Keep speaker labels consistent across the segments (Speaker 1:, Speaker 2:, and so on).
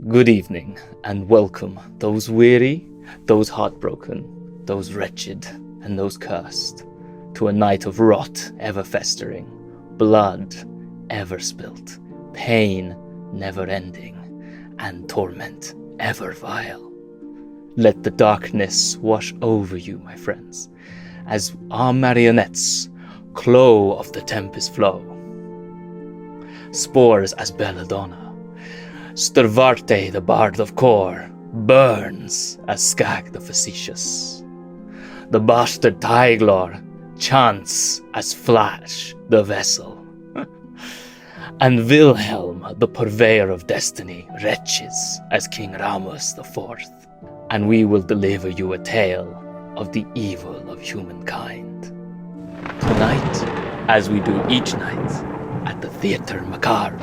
Speaker 1: Good evening, and welcome those weary, those heartbroken, those wretched, and those cursed, to a night of rot ever festering, blood ever spilt, pain never ending, and torment ever vile. Let the darkness wash over you, my friends, as our marionettes clow of the Tempest flow. Spores as Belladonna, Stervarte the Bard of Kor burns as Skag the Facetious. The bastard Taigh chants as Flash the Vessel. And Wilhelm the Purveyor of Destiny retches as King Rhamus the Fourth. And we will deliver you a tale of the evil of humankind. Tonight, as we do each night, at the Theatre Macabre.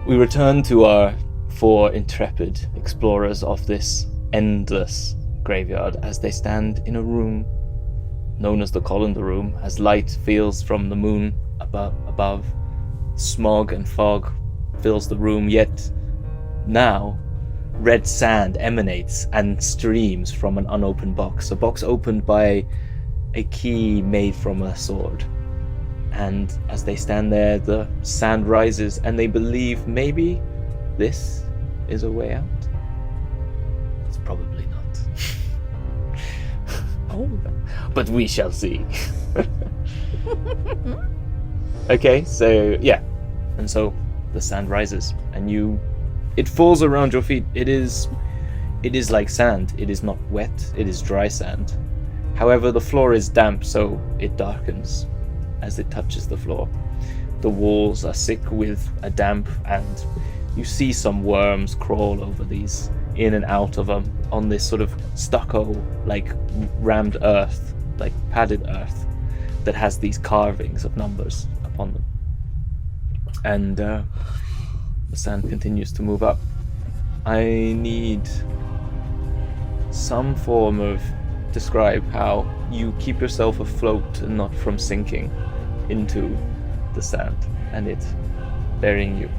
Speaker 1: We return to our four intrepid explorers of this endless graveyard as they stand in a room known as the Colander Room, as light feels from the moon above. Smog and fog fills the room, yet now red sand emanates and streams from an unopened box, a box opened by a key made from a sword. And as they stand there, the sand rises, and they believe maybe this is a way out. It's probably not. Oh, but we shall see. Okay, so yeah. And so the sand rises, and it falls around your feet. It is like sand. It is not wet, it is dry sand. However, the floor is damp, so it darkens as it touches the floor. The walls are thick with a damp, and you see some worms crawl over these, in and out of them, on this sort of stucco, like rammed earth, like padded earth, that has these carvings of numbers upon them. And the sand continues to move up. I need some form of describe how you keep yourself afloat and not from sinking into the sand and it burying you.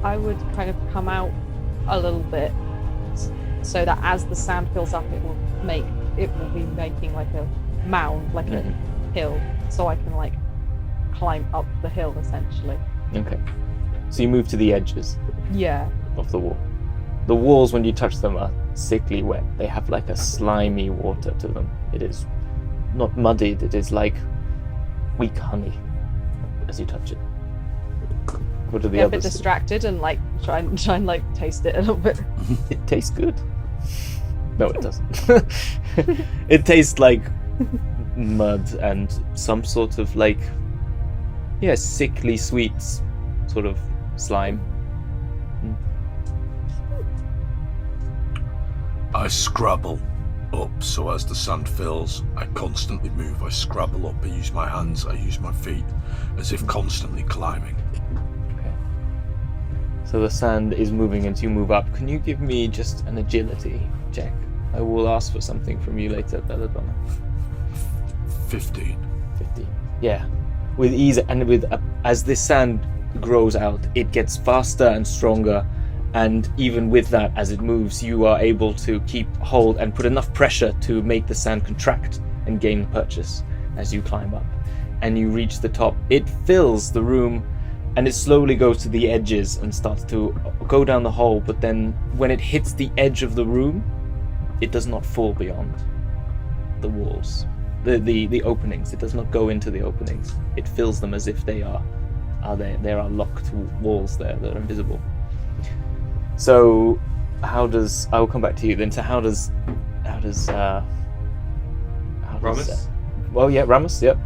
Speaker 2: I would kind of come out a little bit so that as the sand fills up, it will be making like a mound, like a hill, so I can like climb up the hill essentially. Okay.
Speaker 1: So you move to the edges.
Speaker 2: Yeah.
Speaker 1: Of the wall. The walls, when you touch them, are sickly wet. They have like a slimy water to them. It is not muddied, it is like weak honey as you touch it. What are the others?
Speaker 2: A bit distracted and like try and like taste it a little bit.
Speaker 1: It tastes good. No, it doesn't. It tastes like mud and some sort of like, yeah, sickly sweet sort of slime.
Speaker 3: I scrabble up, so as the sand fills, I constantly move. I scrabble up, I use my hands, I use my feet, as if constantly climbing.
Speaker 1: Okay. So the sand is moving and you move up. Can you give me just an agility check? I will ask for something from you later, Belladonna.
Speaker 3: 15.
Speaker 1: Yeah. With ease, and as this sand grows out, it gets faster and stronger. And even with that, as it moves, you are able to keep hold and put enough pressure to make the sand contract and gain purchase as you climb up. And you reach the top. It fills the room and it slowly goes to the edges and starts to go down the hole, but then when it hits the edge of the room, it does not fall beyond the walls, the openings. It does not go into the openings. It fills them as if there are locked walls there that are invisible. So I will come back to you then. So how does
Speaker 4: Rhamus?
Speaker 1: Well, yeah, Rhamus, yep.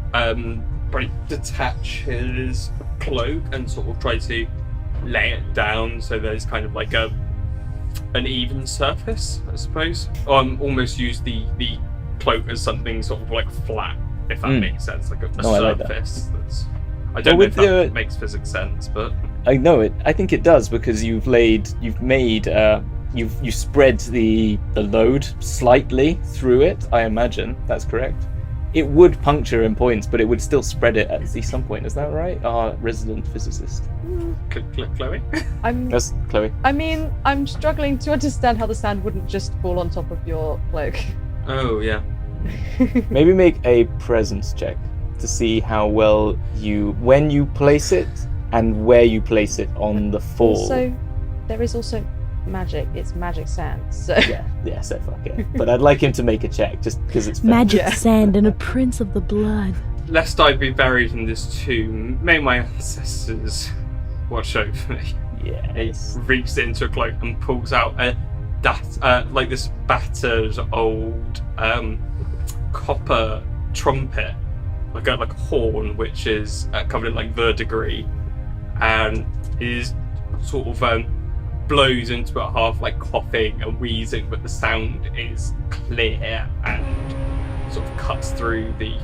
Speaker 4: Probably detach his cloak and sort of try to lay it down so there's kind of like an even surface, I suppose. Or almost use the cloak as something sort of like flat, if that makes sense, like a surface that's. I don't know if that makes physics sense, but
Speaker 1: I know it. I think it does because you spread the load slightly through it. I imagine that's correct. It would puncture in points, but it would still spread it at some point. Is that right? Our resident physicist.
Speaker 4: Chloe?
Speaker 1: Yes, Chloe.
Speaker 2: I mean, I'm struggling to understand how the sand wouldn't just fall on top of your cloak.
Speaker 4: Oh, yeah.
Speaker 1: Maybe make a presence check to see how well when you place it and where you place it on the fall.
Speaker 2: So, there is also magic. It's magic sand. So
Speaker 1: yeah. So fuck it. But I'd like him to make a check just because it's fair.
Speaker 5: Magic sand and a prince of the blood.
Speaker 4: Lest I be buried in this tomb, may my ancestors watch over me.
Speaker 1: Yes.
Speaker 4: He reaches into a cloak and pulls out like this battered old copper trumpet, like a horn, which is covered in like verdigris, and is sort of blows into it half like coughing and wheezing, but the sound is clear and sort of cuts through the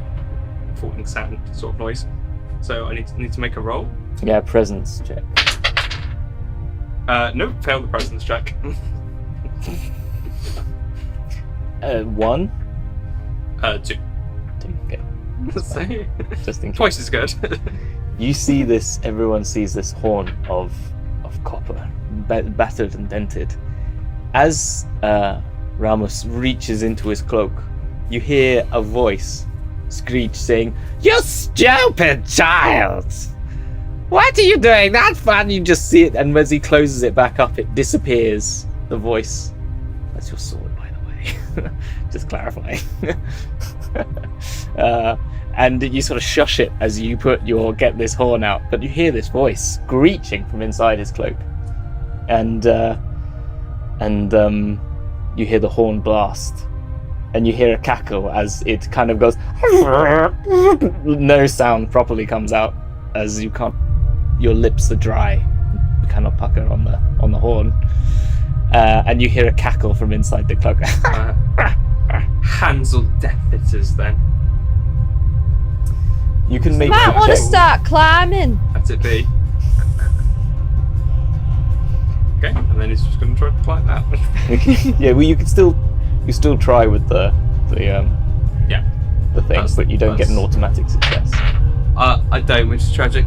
Speaker 4: falling sand sort of noise. So I need to make a roll.
Speaker 1: Yeah, presence check.
Speaker 4: Nope, failed the presence check.
Speaker 1: 1.
Speaker 4: 2.
Speaker 1: Okay.
Speaker 4: So,
Speaker 1: Just in case.
Speaker 4: twice as good.
Speaker 1: You see this. Everyone sees this horn of copper, battered and dented. As Rhamus reaches into his cloak, you hear a voice screech saying, "You stupid child! What are you doing? Not fun!" You just see it, and as he closes it back up, it disappears. The voice. That's your sword, by the way. Just clarifying. And you sort of shush it as you get this horn out, but you hear this voice screeching from inside his cloak, and you hear the horn blast, and you hear a cackle as it kind of goes. No sound properly comes out as you can't. Your lips are dry. You cannot pucker on the horn, and you hear a cackle from inside the cloak.
Speaker 4: Hands on Death Hitters then.
Speaker 1: You can make.
Speaker 2: Might want to start climbing.
Speaker 4: Let it be. Okay, and then he's just going to try to climb that.
Speaker 1: Yeah, well, you still try with the thing, but you don't get an automatic success.
Speaker 4: I don't, which is tragic.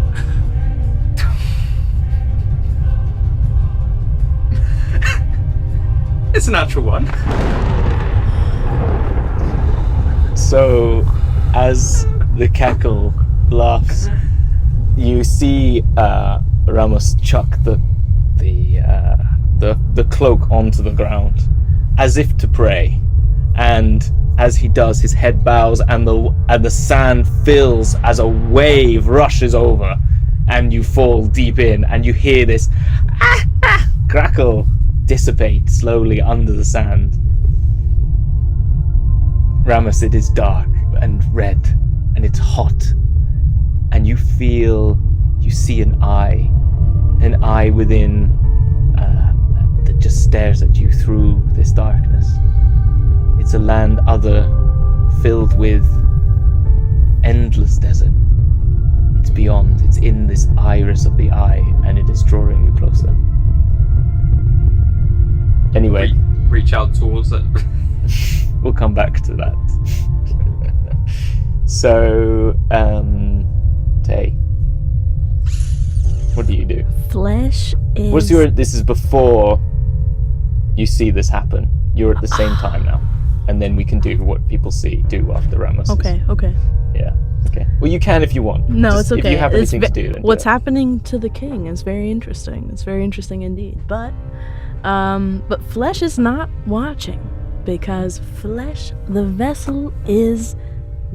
Speaker 4: It's a natural one.
Speaker 1: So, as the cackle laughs, you see Rhamus chuck the cloak onto the ground, as if to pray. And as he does, his head bows, and the sand fills as a wave rushes over, and you fall deep in, and you hear this crackle dissipate slowly under the sand. Rhamus, it is dark and red, and it's hot, and you see an eye within that just stares at you through this darkness. It's a land filled with endless desert. It's beyond, it's in this iris of the eye, and it is drawing you closer. Anyway.
Speaker 4: Reach out towards it.
Speaker 1: We'll come back to that. So, Taigh, what do you do?
Speaker 5: Flesh is...
Speaker 1: This is before you see this happen. You're at the same time now. And then we can do what people do after Rhamus.
Speaker 5: Okay.
Speaker 1: Yeah. Okay. Well, you can if you want.
Speaker 5: No,
Speaker 1: Just
Speaker 5: it's okay.
Speaker 1: If you have
Speaker 5: It's
Speaker 1: anything to do, then
Speaker 5: what's
Speaker 1: do it.
Speaker 5: happening to the king is very interesting. It's very interesting indeed. But Flesh is not watching because Flesh, the vessel, is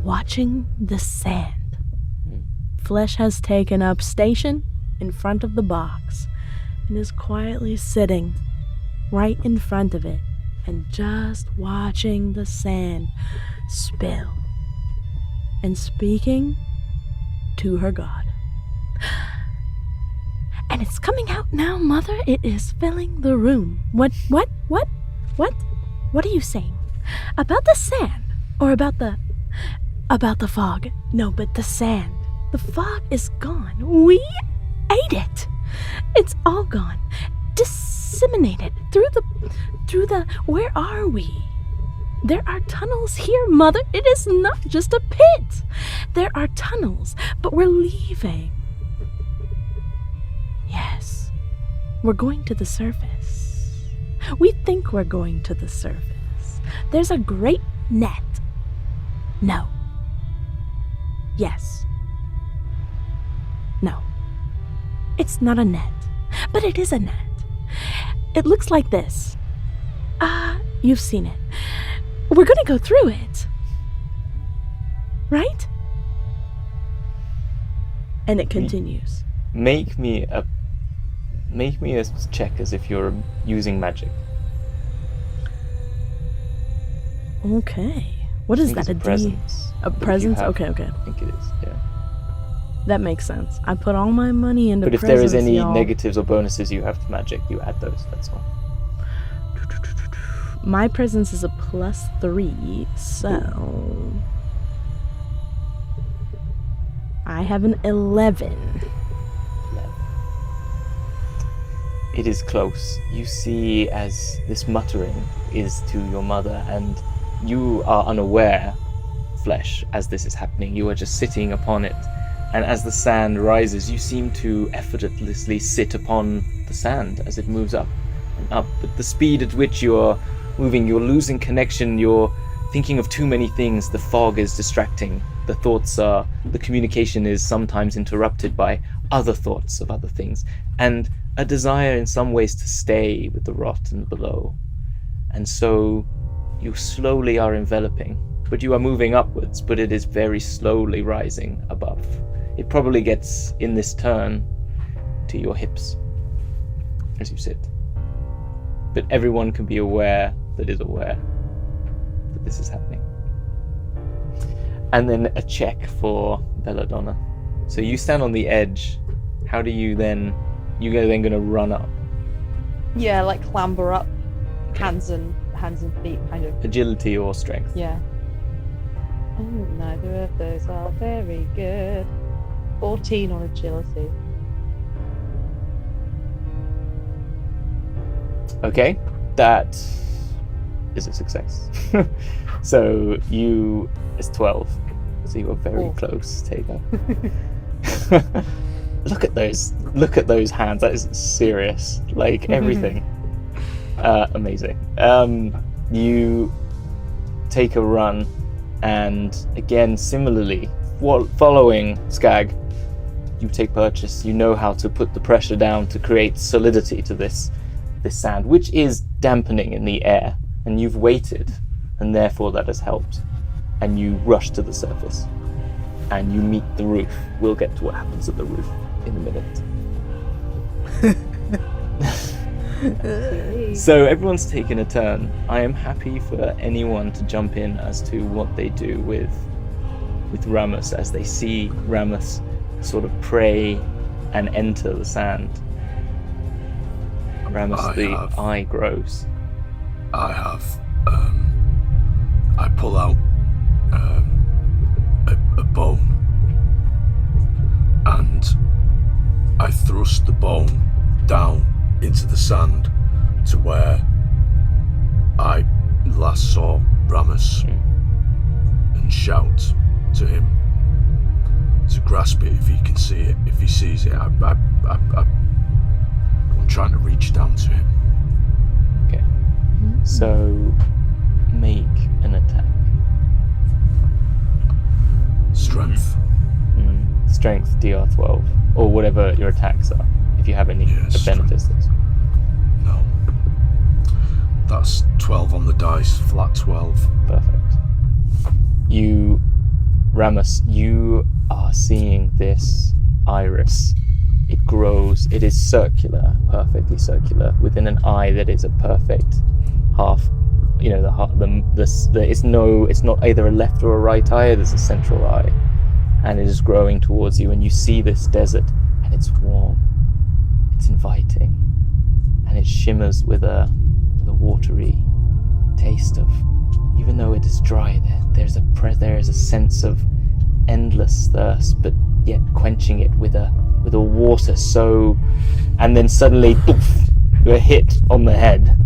Speaker 5: watching the sand. Flesh has taken up station in front of the box and is quietly sitting right in front of it and just watching the sand spill and speaking to her god. And it's coming out now, Mother. It is filling the room. What are you saying? About the sand? Or about the fog? No, but the sand. The fog is gone. We ate it. It's all gone. Disseminated through the where are we? There are tunnels here, Mother. It is not just a pit. There are tunnels, but we're leaving. Yes, we're going to the surface. We think we're going to the surface. There's a great net. No. Yes. No. It's not a net, but it is a net. It looks like this. You've seen it. We're gonna go through it. Right? And it continues.
Speaker 1: Make me a check as if you're using magic.
Speaker 5: Okay. What is that?
Speaker 1: A presence.
Speaker 5: A
Speaker 1: But if you
Speaker 5: presence?
Speaker 1: have-
Speaker 5: Okay.
Speaker 1: I think it is. Yeah.
Speaker 5: That makes sense. I put all my money into
Speaker 1: But if
Speaker 5: presents,
Speaker 1: there is any
Speaker 5: y'all.
Speaker 1: negatives or bonuses you have to magic, you add those. That's all.
Speaker 5: My presence is a +3, so I have an 11.
Speaker 1: It is close. You see as this muttering is to your mother, and you are unaware, Flesh, as this is happening. You are just sitting upon it, and as the sand rises, you seem to effortlessly sit upon the sand as it moves up and up. But the speed at which you are moving, you're losing connection, you're thinking of too many things, the fog is distracting. The communication is sometimes interrupted by other thoughts of other things, and a desire in some ways to stay with the rot and below. And so you slowly are enveloping, but you are moving upwards, but it is very slowly rising above. It probably gets in this turn to your hips as you sit. But everyone can be aware that this is happening. And then a check for Belladonna. So you stand on the edge. How do you then? You're then going to run up.
Speaker 2: Yeah, like clamber up, hands and feet, kind of.
Speaker 1: Agility or strength?
Speaker 2: Yeah. Oh, neither of those are very good. 14 on agility.
Speaker 1: Okay, that is a success. So it's 12. So you are very close, Taigh. Look at those hands. That is serious. Like everything. Amazing. You take a run, and again, similarly, following Skag, you take purchase. You know how to put the pressure down to create solidity to this sand, which is dampening in the air, and you've waited, and therefore that has helped. And you rush to the surface, and you meet the roof. We'll get to what happens at the roof in a minute. So everyone's taken a turn. I am happy for anyone to jump in as to what they do with Rhamus as they see Rhamus sort of pray and enter the sand. Rhamus, the eye grows.
Speaker 3: I have. I pull out a bone, and I thrust the bone down into the sand to where I last saw Rhamus, and shout to him to grasp it if he can see it. If he sees it, I'm trying to reach down to him.
Speaker 1: Okay. So make an attack.
Speaker 3: Strength.
Speaker 1: Strength DR12, or whatever your attacks are, if you have any benefits.
Speaker 3: No. That's 12 on the dice, flat 12.
Speaker 1: Perfect. You, Rhamus, you are seeing this iris. It grows. It is circular, perfectly circular, within an eye that is a perfect half. You know, it's not either a left or a right eye. There's a central eye, and it is growing towards you. And you see this desert, and it's warm. It's inviting, and it shimmers with a watery taste of. Even though it is dry, there is a sense of endless thirst, but yet quenching it with a water so, and then suddenly, poof, you're hit on the head,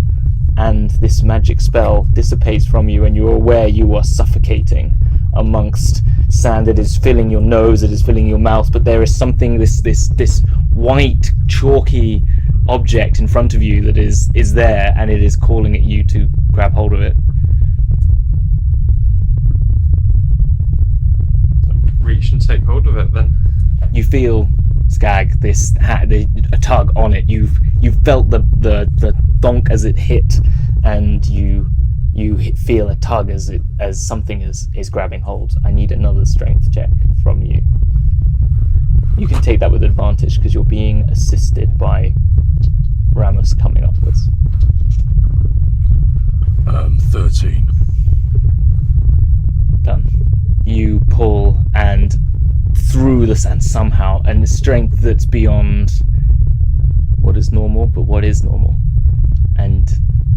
Speaker 1: and this magic spell dissipates from you, and you're aware you are suffocating amongst sand that is filling your nose, it is filling your mouth, but there is something, this white, chalky object in front of you that is there, and it is calling at you to grab hold of it.
Speaker 4: Reach and take hold of it then.
Speaker 1: You feel, Skag, a tug on it. You've felt the donk as it hit, and you feel a tug as something is grabbing hold. I need another strength check from you. You can take that with advantage because you're being assisted by Rhamus coming upwards.
Speaker 3: 13.
Speaker 1: Done. You pull and through the sand somehow, and the strength that's beyond what is normal, but what is normal. And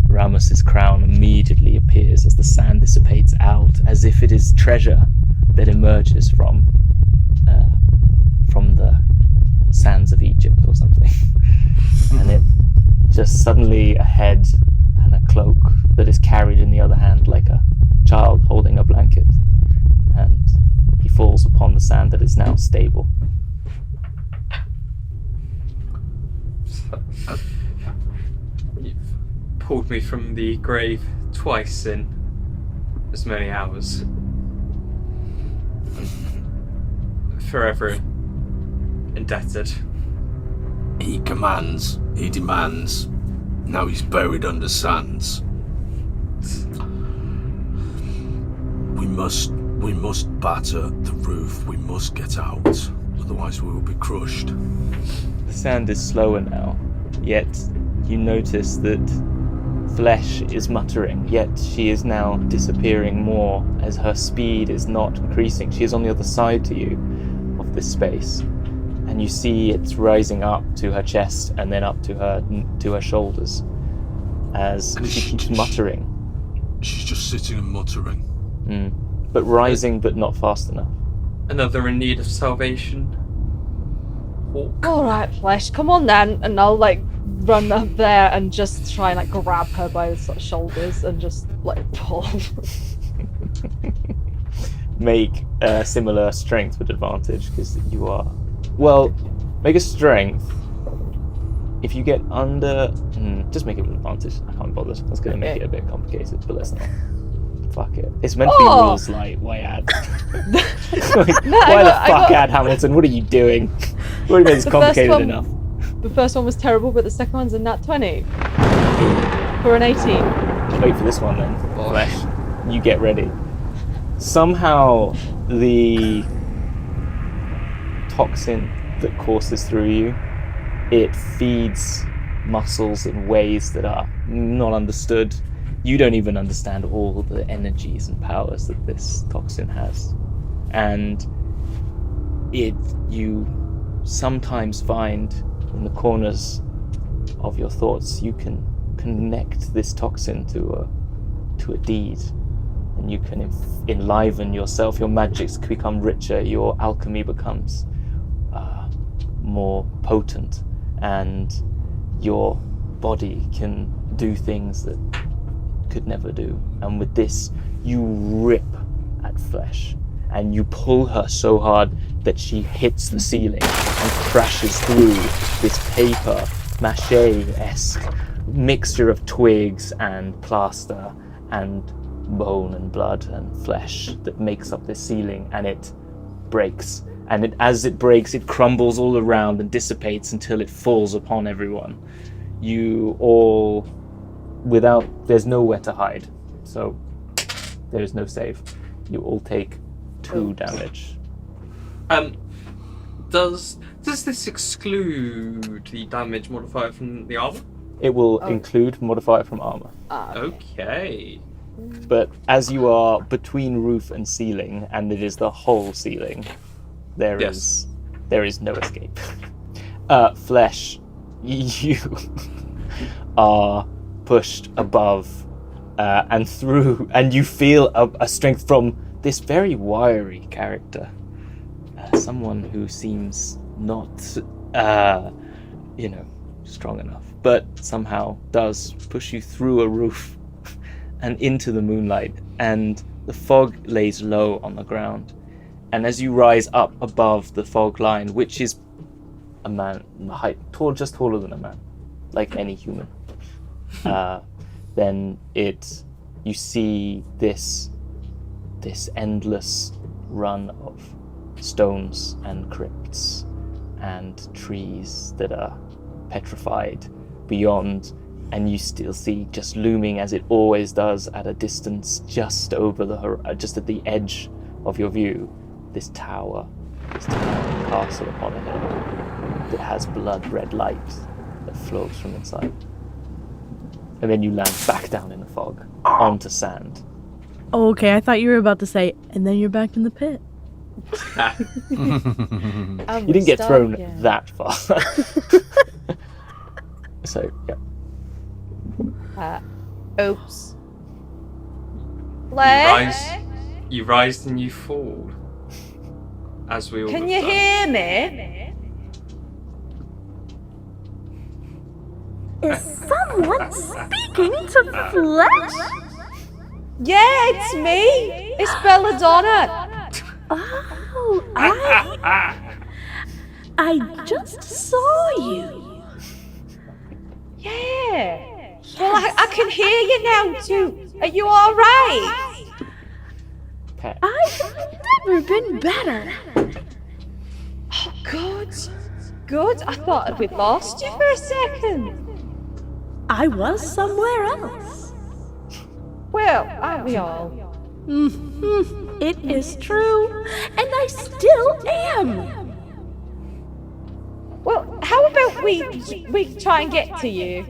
Speaker 1: Rhamus's crown immediately appears as the sand dissipates out, as if it is treasure that emerges from the sands of Egypt or something. And it just suddenly a head and a cloak that is carried in the other hand like a child holding a blanket. And he falls upon the sand that is now stable.
Speaker 4: You've pulled me from the grave twice in as many hours. I'm forever indebted.
Speaker 3: He commands, he demands. Now he's buried under sands. We must batter the roof. We must get out. Otherwise we will be crushed.
Speaker 1: The sand is slower now, yet you notice that Flesh is muttering, yet she is now disappearing more as her speed is not increasing. She is on the other side to you of this space, and you see it's rising up to her chest and then up to her shoulders as she keeps muttering.
Speaker 3: She's just sitting and muttering.
Speaker 1: But rising, but not fast enough.
Speaker 4: Another in need of salvation. Hawk.
Speaker 2: Alright, Flesh, come on then. And I'll run up there and just try and grab her by the sort of shoulders and just pull.
Speaker 1: Make a similar strength with advantage because you are. Well, make a strength. If you get under. Just make it with advantage. I can't bother. That's going to make it a bit complicated, but let's not. Fuck it. It's meant to be rules light. Why add? Why the fuck add, Hamilton? What are you doing? You already made this complicated enough.
Speaker 2: The first one was terrible, but the second one's a nat 20. For an 18.
Speaker 1: Wait for this one then. Flesh. You get ready. Somehow the toxin that courses through you, it feeds muscles in ways that are not understood. You don't even understand all the energies and powers that this toxin has. And you sometimes find in the corners of your thoughts, you can connect this toxin to a deed. And you can enliven yourself, your magics become richer, your alchemy becomes more potent, and your body can do things that could never do. And with this, you rip at Flesh, and you pull her so hard that she hits the ceiling and crashes through this paper mache-esque mixture of twigs and plaster and bone and blood and flesh that makes up this ceiling, and it breaks. And as it breaks, it crumbles all around and dissipates until it falls upon everyone. You all, there's nowhere to hide. So there is no save. You all take 2 damage.
Speaker 4: Does this exclude the damage modifier from the armor?
Speaker 1: It will include modifier from armor.
Speaker 4: Okay.
Speaker 1: But as you are between roof and ceiling, and it is the whole ceiling, there is no escape. Flesh, you are pushed above and through, and you feel a strength from this very wiry character. Someone who seems not, strong enough, but somehow does push you through a roof and into the moonlight, and the fog lays low on the ground. And as you rise up above the fog line, which is a man height, just taller than a man, like any human, then you see this endless run of stones and crypts and trees that are petrified beyond, and you still see, just looming as it always does at a distance, just at the edge of your view, this tower castle upon a hill that has blood red light that flows from inside. And then you land back down in the fog onto sand.
Speaker 5: Oh, okay, I thought you were about to say, and then you're back in the pit.
Speaker 1: You didn't get thrown that far. So, yeah.
Speaker 2: Oops.
Speaker 4: You rise and you fall. As we all
Speaker 2: Can
Speaker 4: have
Speaker 2: you
Speaker 4: done.
Speaker 2: hear me?
Speaker 5: Is someone speaking to Flesh?
Speaker 2: Yeah, it's me. It's Belladonna.
Speaker 5: Oh, I just saw you.
Speaker 2: Yeah. Well, I can hear you now too. Are you all right?
Speaker 5: I've never been better.
Speaker 2: Oh, good. Good. I thought we'd lost you for a second.
Speaker 5: I was somewhere else.
Speaker 2: Well, aren't we all?
Speaker 5: It is true, and I still am.
Speaker 2: Well, how about we try and get to you?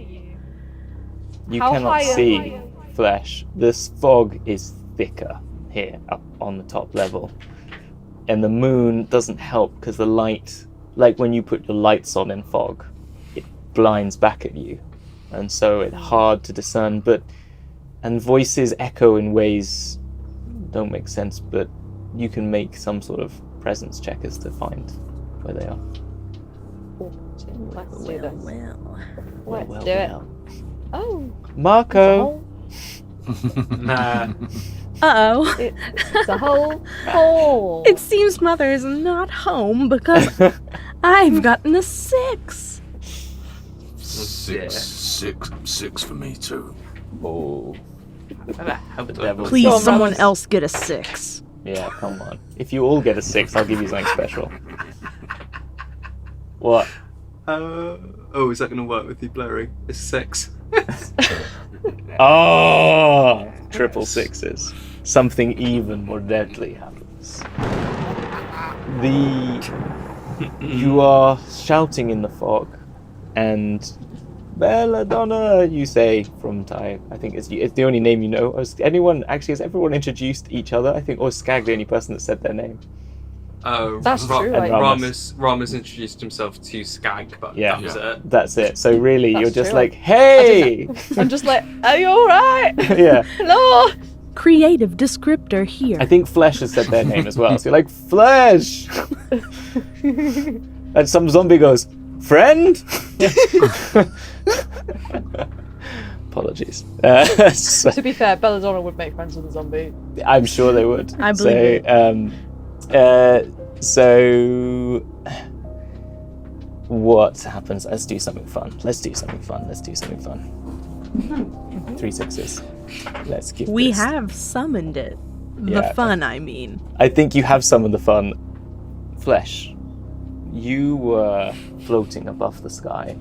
Speaker 1: You
Speaker 2: How
Speaker 1: cannot
Speaker 2: high are
Speaker 1: see
Speaker 2: we?
Speaker 1: Flesh. This fog is thicker here up on the top level. And the moon doesn't help because the light, like when you put your lights on in fog, it blinds back at you. And so it's hard to discern, and voices echo in ways don't make sense, but you can make some sort of presence check as to find where they are.
Speaker 2: Let's do this.
Speaker 5: Well.
Speaker 2: Let's do it. Oh,
Speaker 1: Marco!
Speaker 4: Nah.
Speaker 5: Uh-oh.
Speaker 2: it's a whole hole.
Speaker 5: It seems Mother is not home because I've gotten a 6.
Speaker 3: Six for me too.
Speaker 1: Oh.
Speaker 4: The
Speaker 1: devil.
Speaker 5: Please,
Speaker 2: Go on,
Speaker 5: someone
Speaker 2: Rhamus.
Speaker 5: else get a 6.
Speaker 1: Yeah, come on. If you all get a 6, I'll give you something special. What?
Speaker 4: Is that going to work with you blurring? It's 6.
Speaker 1: Oh! Triple 6s. Something even more deadly happens. You are shouting in the fog, and Belladonna, you say from Taigh. I think it's the only name you know. Has everyone introduced each other? I think, or is Skag the only person that said their name?
Speaker 2: That's true.
Speaker 1: And
Speaker 4: Rhamus introduced himself to Skag, but
Speaker 1: Yeah.
Speaker 4: that was it.
Speaker 1: That's it. So really,
Speaker 2: That's
Speaker 1: you're just
Speaker 2: true.
Speaker 1: like, hey!
Speaker 2: I'm just like, are you all right?
Speaker 1: Yeah.
Speaker 2: Hello.
Speaker 5: Creative descriptor here.
Speaker 1: I think Flesh has said their name as well. So you're like, Flesh! And some zombie goes, friend? Apologies. So,
Speaker 2: To be fair, Belladonna would make friends with a zombie.
Speaker 1: I'm sure they would.
Speaker 5: I believe
Speaker 1: So, what happens? Let's do something fun. 3 6s. Let's give
Speaker 5: We
Speaker 1: this.
Speaker 5: have summoned it. The
Speaker 1: Yeah.
Speaker 5: fun, I mean.
Speaker 1: I think you have some of the fun. Flesh, you were floating above the sky,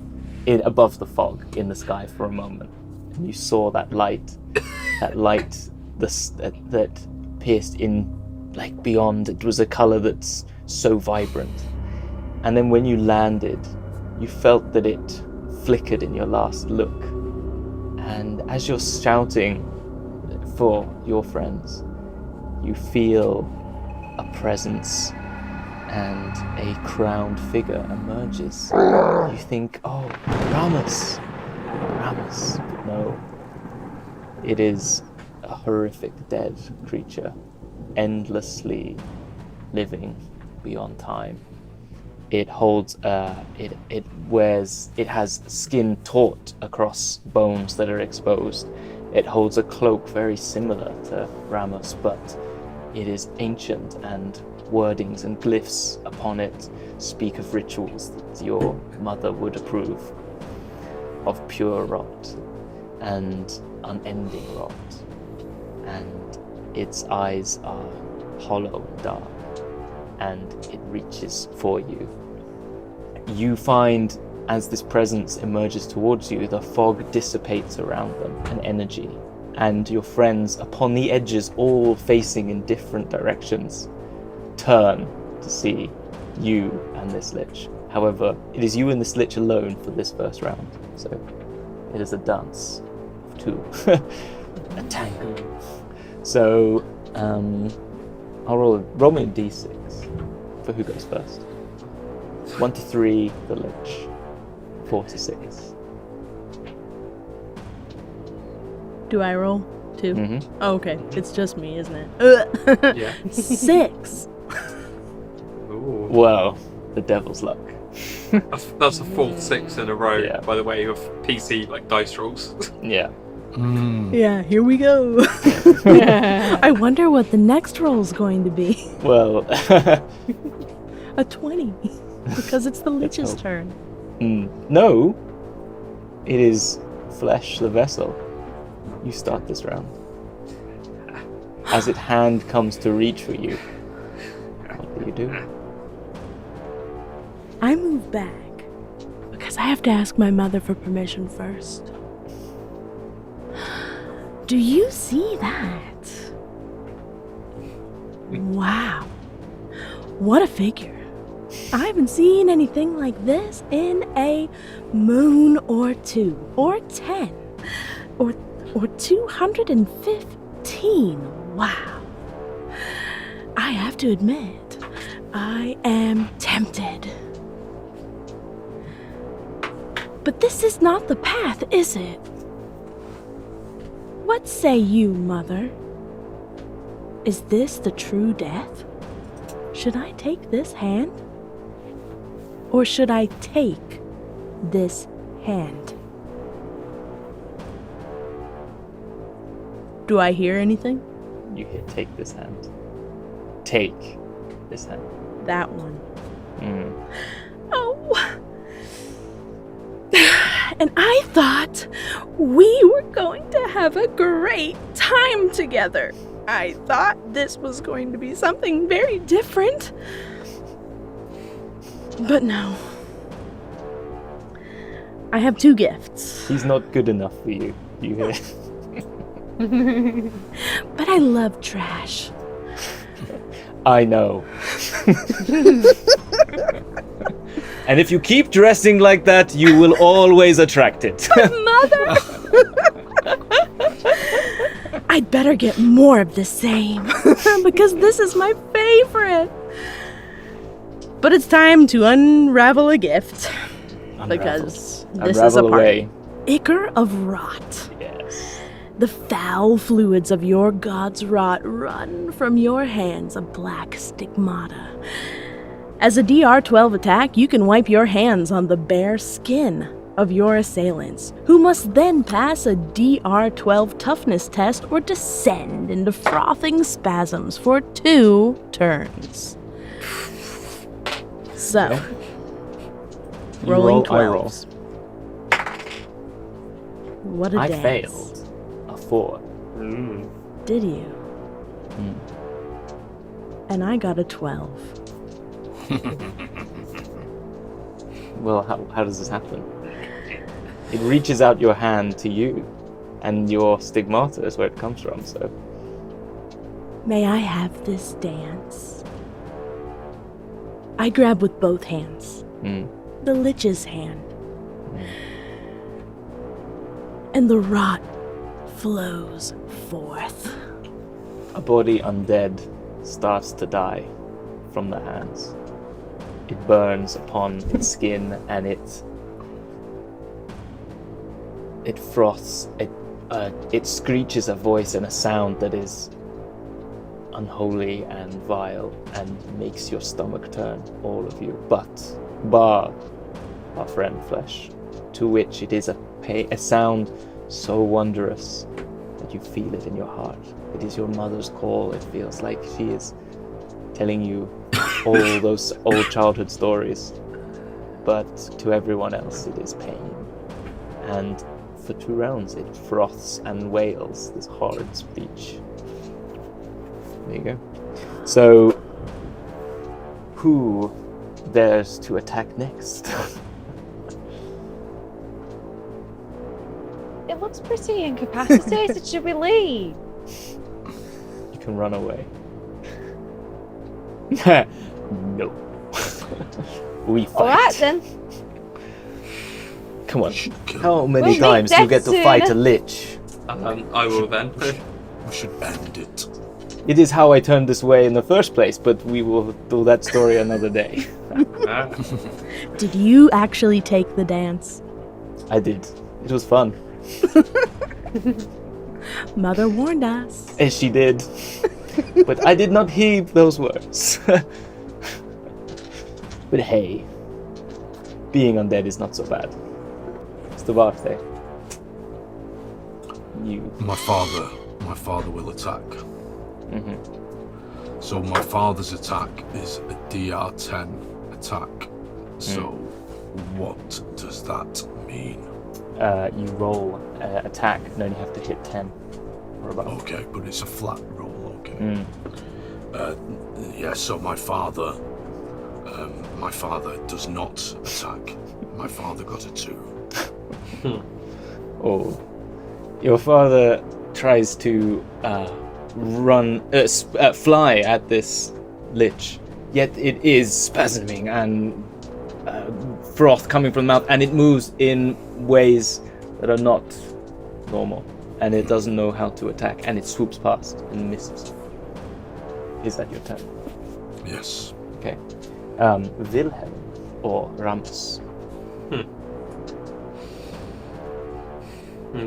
Speaker 1: above the fog in the sky for a moment. And you saw that light that pierced in, like, beyond. It was a color that's so vibrant. And then when you landed, you felt that it flickered in your last look. And as you're shouting for your friends, you feel a presence and a crowned figure emerges. You think, oh, Rhamus. But no. It is a horrific dead creature, endlessly living beyond time. It holds, it has skin taut across bones that are exposed. It holds a cloak very similar to Rhamus, but it is ancient, and wordings and glyphs upon it speak of rituals that your mother would approve, of pure rot and unending rot. And its eyes are hollow and dark, and it reaches for you. You find, as this presence emerges towards you, the fog dissipates around them, an energy, and your friends, upon the edges, all facing in different directions, turn to see you and this lich. However, it is you and this lich alone for this first round, so it is a dance of two, a tango. So, I'll roll me a d6 for who goes first. 1 to 3, the lich. 4 to 6.
Speaker 5: Do I roll? 2?
Speaker 1: Mm-hmm.
Speaker 5: Oh, okay. It's just me, isn't it?
Speaker 4: Yeah.
Speaker 5: 6.
Speaker 4: Ooh.
Speaker 1: Well, the devil's luck.
Speaker 4: That's a full 6 in a row,
Speaker 1: Yeah.
Speaker 4: by the way, of PC like dice rolls.
Speaker 1: Yeah.
Speaker 5: Yeah, here we go. I wonder what the next roll's going to be.
Speaker 1: Well,
Speaker 5: A 20. Because it's the lich's
Speaker 1: hope.
Speaker 5: turn.
Speaker 1: No. It is Flesh the Vessel. You start this round. As its hand comes to reach for you, what do you do?
Speaker 5: I move back because I have to ask my mother for permission first. Do you see that? Wow. What a figure. I haven't seen anything like this in a moon or 2, or 10, or 215. Wow. I have to admit, I am tempted. But this is not the path, is it? What say you, Mother? Is this the true death? Should I take this hand? Or should I take this hand? Do I hear anything?
Speaker 1: You hit take this hand. Take this hand.
Speaker 5: That one. Oh. And I thought we were going to have a great time together. I thought this was going to be something very different. But no. I have 2 gifts.
Speaker 1: He's not good enough for you. You hear?
Speaker 5: But I love trash.
Speaker 1: I know. And if you keep dressing like that, you will always attract it.
Speaker 5: Mother! I'd better get more of the same. Because this is my favorite. But it's time to unravel a gift. Because this is a
Speaker 1: Unravel
Speaker 5: party.
Speaker 1: away.
Speaker 5: Ichor of Rot.
Speaker 1: Yes.
Speaker 5: The foul fluids of your god's rot run from your hands, a black stigmata. As a DR-12 attack, you can wipe your hands on the bare skin of your assailants, who must then pass a DR-12 toughness test or descend into frothing spasms for 2 turns. So,
Speaker 1: Okay. You
Speaker 5: rolling
Speaker 1: roll, I roll.
Speaker 5: 12s. What a
Speaker 1: I
Speaker 5: dance.
Speaker 1: failed. A 4.
Speaker 5: Did you?
Speaker 1: Mm.
Speaker 5: And I got a 12.
Speaker 1: Well, how does this happen? It reaches out your hand to you, and your stigmata is where it comes from, so...
Speaker 5: May I have this dance? I grab with both hands. The Lich's hand. And the rot flows forth.
Speaker 1: A body undead starts to die from the hands. It burns upon its skin, and it froths. It screeches a voice and a sound that is unholy and vile and makes your stomach turn, all of you, but bar our friend Flesh, to which it is a sound so wondrous that you feel it in your heart. It is your mother's call. It feels like she is telling you all those old childhood stories, but to everyone else it is pain. And for 2 rounds it froths and wails this horrid speech. There you go. So, who dares to attack next?
Speaker 2: It looks pretty incapacitated. Should we leave?
Speaker 1: You can run away. No. We fight.
Speaker 2: Alright then.
Speaker 1: Come on. How many
Speaker 2: We'll
Speaker 1: times do you get to
Speaker 2: meet
Speaker 1: fight a
Speaker 2: soon.
Speaker 1: lich?
Speaker 4: I will then.
Speaker 3: We should end it.
Speaker 1: It is how I turned this way in the first place, but we will do that story another day.
Speaker 5: Did you actually take the dance?
Speaker 1: I did. It was fun.
Speaker 5: Mother warned us.
Speaker 1: As she did. But I did not heed those words. But hey, being undead is not so bad. It's the birthday.
Speaker 3: My father will attack. So my father's attack is a DR10 attack. So what does that mean?
Speaker 1: You roll attack and only have to hit 10 or above.
Speaker 3: Okay, but it's a flat roll, okay. Yeah, so my father does not attack. My father got a 2.
Speaker 1: Oh. Your father tries to fly at this lich, yet it is spasming and froth coming from the mouth, and it moves in ways that are not normal, and it doesn't know how to attack, and it swoops past and misses. Is that your turn?
Speaker 3: Yes.
Speaker 1: Okay. Wilhelm or Rhamus?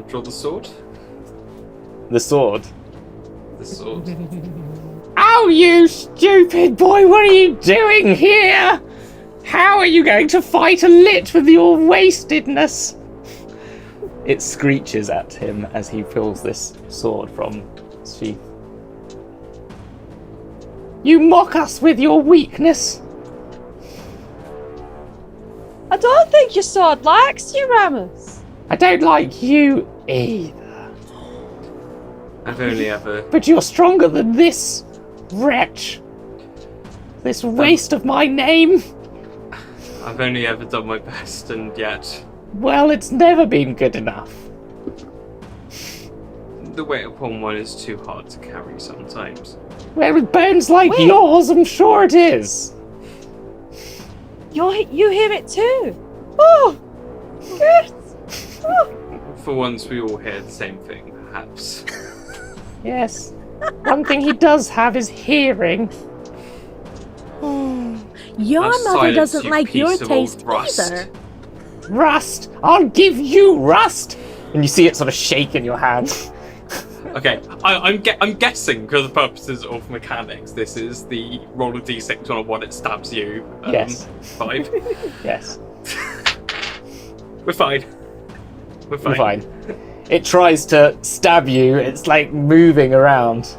Speaker 4: Draw the sword.
Speaker 1: The sword.
Speaker 4: The sword.
Speaker 1: Oh, you stupid boy! What are you doing here? How are you going to fight a lich with your wastedness? It screeches at him as he pulls this sword from its sheath. You mock us with your weakness.
Speaker 2: I don't think your sword likes you, Rhamus.
Speaker 1: I don't like you either.
Speaker 4: I've only ever...
Speaker 1: But you're stronger than this wretch. This waste of my name.
Speaker 4: I've only ever done my best, and yet...
Speaker 1: Well, it's never been good enough.
Speaker 4: The weight upon one is too hard to carry sometimes.
Speaker 1: Well, with bones like yours, I'm sure it is.
Speaker 2: You hear it too. Oh, good. Oh.
Speaker 4: For once, we all hear the same thing, perhaps.
Speaker 1: Yes. One thing he does have is hearing.
Speaker 5: Your
Speaker 4: Now
Speaker 5: mother
Speaker 4: silence,
Speaker 5: doesn't
Speaker 4: you
Speaker 5: like your
Speaker 4: piece of
Speaker 5: taste
Speaker 4: old rust.
Speaker 5: either.
Speaker 1: Rust! I'll give you rust! And you see it sort of shake in your hand.
Speaker 4: Okay, I'm guessing, for the purposes of mechanics, this is the roll of d6 on what it stabs you.
Speaker 1: Yes.
Speaker 4: 5.
Speaker 1: Yes.
Speaker 4: We're fine. We're fine.
Speaker 1: You're fine. It tries to stab you, it's like moving around.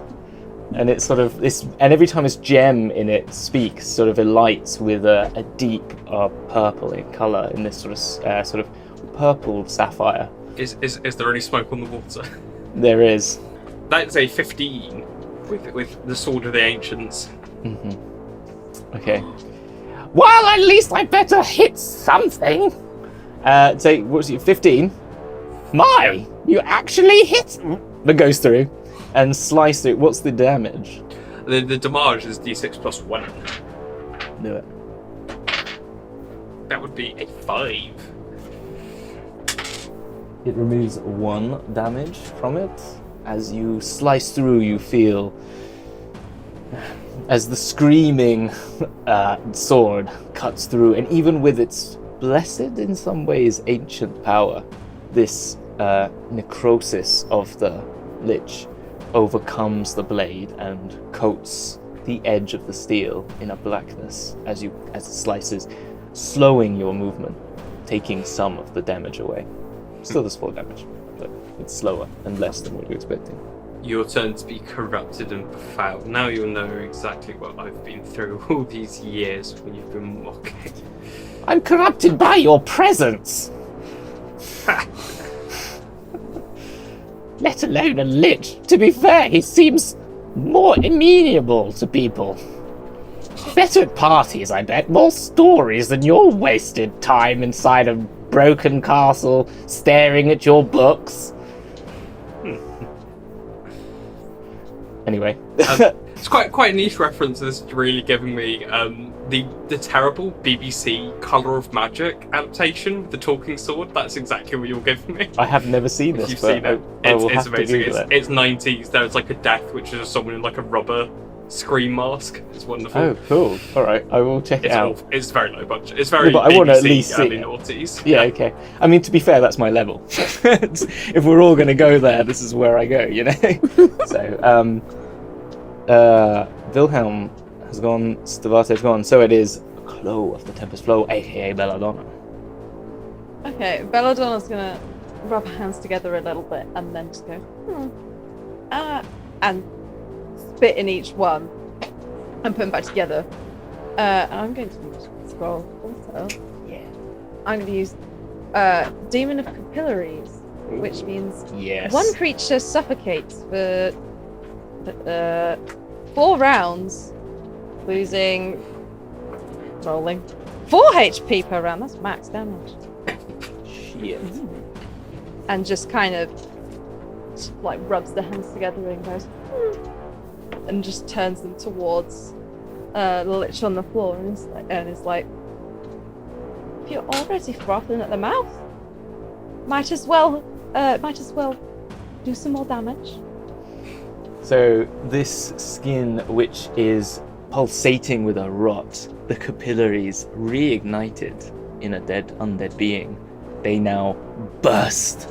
Speaker 1: And it's sort of this, and every time this gem in it speaks, sort of lights with a deep purple in color, in this sort of purple sapphire.
Speaker 4: Is there any smoke on the water?
Speaker 1: There is.
Speaker 4: That's a 15 with the Sword of the Ancients.
Speaker 1: Okay. Well, at least I better hit something. Say, what was it, 15? My! You actually hit... That goes through. And slice through. What's the damage?
Speaker 4: The damage is d6 plus 1.
Speaker 1: Do it.
Speaker 4: That would be a 5.
Speaker 1: It removes 1 damage from it. As you slice through, you feel... as the screaming sword cuts through, and even with its blessed, in some ways, ancient power, this necrosis of the lich overcomes the blade and coats the edge of the steel in a blackness as it slices, slowing your movement, taking some of the damage away. Still does 4 damage, but it's slower and less than what you're expecting.
Speaker 4: Your turn to be corrupted and befouled. Now you'll know exactly what I've been through all these years when you've been mocking.
Speaker 1: I'm corrupted by your presence! Let alone a lich. To be fair, he seems more amenable to people. Better at parties, I bet. More stories than your wasted time inside a broken castle, staring at your books. Anyway.
Speaker 4: It's quite a niche reference. This is really giving me the terrible BBC Colour of Magic adaptation with the talking sword. That's exactly what you're giving me.
Speaker 1: I have never seen this.
Speaker 4: You've seen it. It's amazing.
Speaker 1: It.
Speaker 4: It's 90s. There's like a death, which is someone in like a rubber scream mask. It's wonderful.
Speaker 1: Oh, cool. All right, I will check it out.
Speaker 4: Awful. It's very low budget. It's very.
Speaker 1: But I want to at least see
Speaker 4: early
Speaker 1: it.
Speaker 4: noughties.
Speaker 1: Yeah, okay. I mean, to be fair, that's my level. If we're all going to go there, this is where I go, you know? So, Wilhelm has gone, Stavate's gone, so it is Clo of the Tempest Flow, aka Belladonna.
Speaker 2: Okay, Belladonna's gonna rub her hands together a little bit and then just go, and spit in each one and put them back together. And I'm going to use scroll also.
Speaker 1: Yeah.
Speaker 2: I'm going to use Demon of Capillaries, which means
Speaker 1: Yes.
Speaker 2: one creature suffocates for 4 rounds, losing, rolling 4 HP per round. That's max damage.
Speaker 1: Shit.
Speaker 2: And just kind of like rubs the hands together and goes, and just turns them towards the lich on the floor and is like, if you're already frothing at the mouth, might as well do some more damage.
Speaker 1: So this skin, which is pulsating with a rot, the capillaries reignited in a undead being. They now burst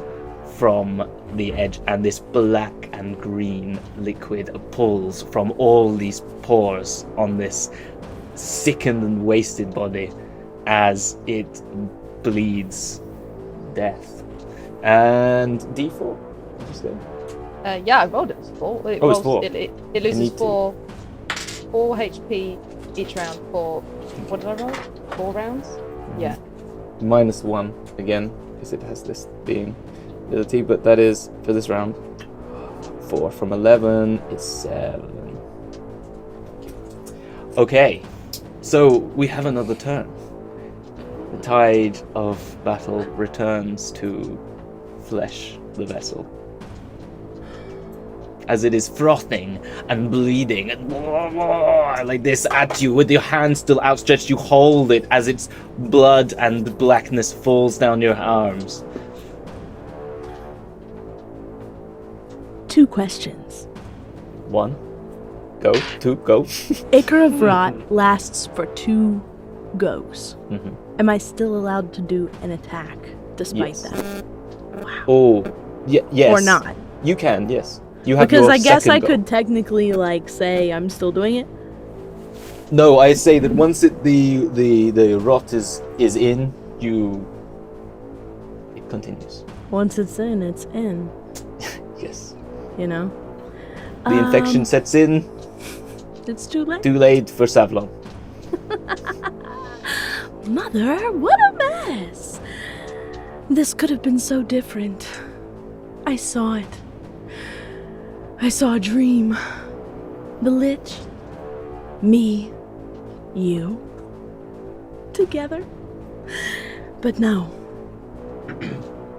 Speaker 1: from the edge, and this black and green liquid pulls from all these pores on this sickened and wasted body as it bleeds death. And D4, did you say?
Speaker 2: Yeah, I rolled it. It's 4.
Speaker 1: It's 4.
Speaker 2: It loses 4 HP each round for, what did I roll? 4 rounds? Yeah.
Speaker 1: -1 again, because it has this being ability, but that is for this round. 4 from 11 is 7. Okay, so we have another turn. The tide of battle returns to Flesh the Vessel. As it is frothing and bleeding and like this at you with your hand still outstretched, you hold it as its blood and blackness falls down your arms.
Speaker 5: 2 questions.
Speaker 1: 1, go. 2, go.
Speaker 5: Acre of Rot lasts for 2 goes.
Speaker 1: Mhm.
Speaker 5: Am I still allowed to do an attack despite
Speaker 1: Yes.
Speaker 5: that? Wow.
Speaker 1: Oh, yes.
Speaker 5: Or not?
Speaker 1: You can, yes. You have
Speaker 5: Because
Speaker 1: your
Speaker 5: I guess
Speaker 1: second
Speaker 5: I
Speaker 1: go.
Speaker 5: could technically like say I'm still doing it.
Speaker 1: No, I say that once the rot is in, it continues.
Speaker 5: Once it's in, it's in.
Speaker 1: Yes.
Speaker 5: You know?
Speaker 1: The infection sets in.
Speaker 5: It's too late.
Speaker 1: Too late for Savlon.
Speaker 5: Mother, what a mess! This could have been so different. I saw it. I saw a dream. The lich. Me. You. together. But no.